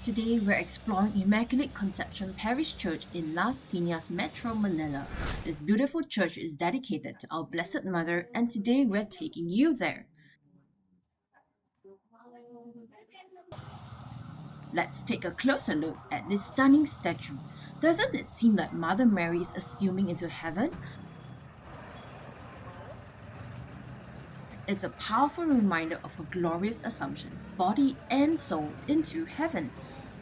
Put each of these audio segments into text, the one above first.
Today we're exploring Immaculate Conception Parish Church in Las Piñas, Metro Manila. This beautiful church is dedicated to our Blessed Mother, and today we're taking you there. Let's take a closer look at this stunning statue. Doesn't it seem like Mother Mary is assuming into heaven? It's a powerful reminder of her glorious assumption, body and soul, into heaven.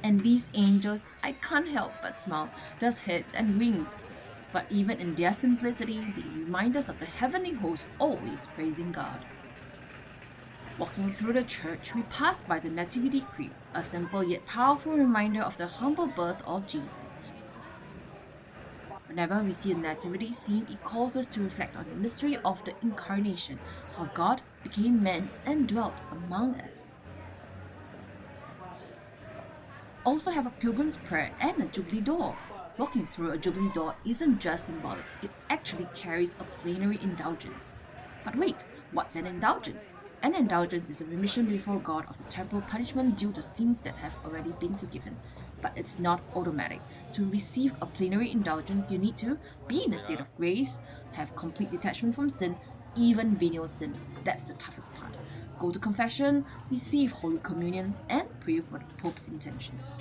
And these angels, I can't help but smile, does heads and wings. But even in their simplicity, they remind us of the heavenly host always praising God. Walking through the church, we pass by the Nativity Crypt, a simple yet powerful reminder of the humble birth of Jesus. Whenever we see a nativity scene, it calls us to reflect on the mystery of the Incarnation, how God became man and dwelt among us. Also have a pilgrim's prayer and a Jubilee door. Walking through a Jubilee door isn't just symbolic, it actually carries a plenary indulgence. But wait, what's an indulgence? An indulgence is a remission before God of the temporal punishment due to sins that have already been forgiven. But it's not automatic. To receive a plenary indulgence, you need to be in a state of grace, have complete detachment from sin, even venial sin. That's the toughest part. Go to confession, receive Holy Communion, and pray for the Pope's intentions.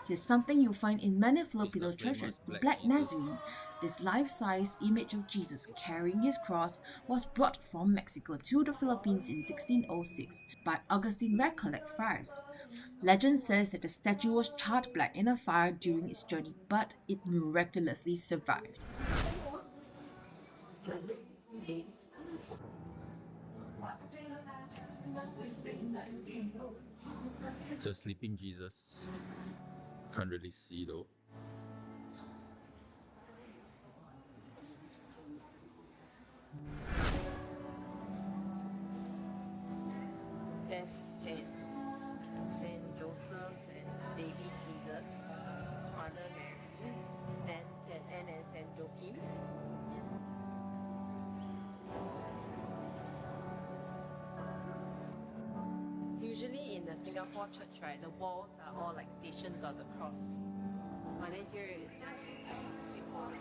Here's something you'll find in many Filipino churches, the Black Nazarene. This life-size image of Jesus carrying his cross was brought from Mexico to the Philippines in 1606 by Augustine Recollect friars. Legend says that the statue was charred black in a fire during its journey, but it miraculously survived. It's a sleeping Jesus. Can't really see though. There's Saint Joseph and baby Jesus, Mother Mary, then Saint Anne and Saint Joachim. Usually in the Singapore church, right, the walls are all like stations of the cross. But then here is just symbols.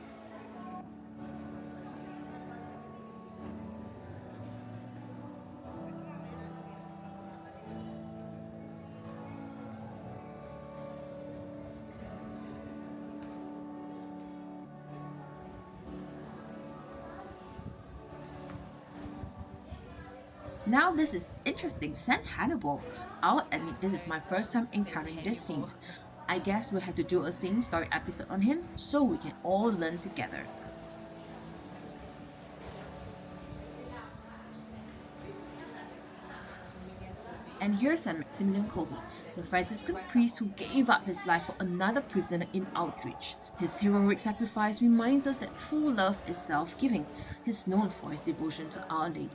Now this is interesting, Saint Hannibal. I'll admit this is my first time encountering this saint. I guess we'll have to do a saint story episode on him so we can all learn together. And here's Saint Maximilian Kolbe, the Franciscan priest who gave up his life for another prisoner in outreach. His heroic sacrifice reminds us that true love is self-giving. He's known for his devotion to Our Lady.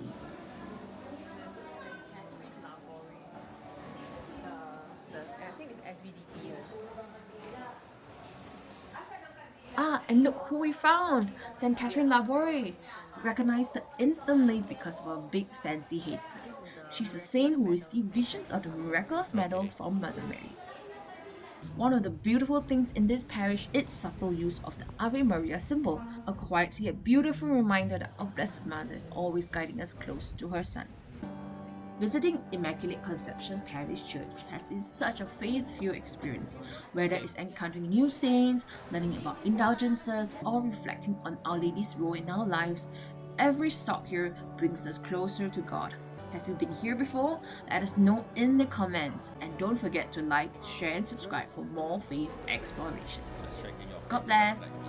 I think it's SVDP. And look who we found! St. Catherine Labouré, recognized her instantly because of her big fancy headpiece. She's a saint who received visions of the miraculous medal from Mother Mary. One of the beautiful things in this parish is subtle use of the Ave Maria symbol, a quiet yet beautiful reminder that our Blessed Mother is always guiding us close to her Son. Visiting Immaculate Conception Parish Church has been such a faith-filled experience, whether it's encountering new saints, learning about indulgences, or reflecting on Our Lady's role in our lives. Every stop here brings us closer to God. Have you been here before? Let us know in the comments, and don't forget to like, share, and subscribe for more faith explorations. God bless!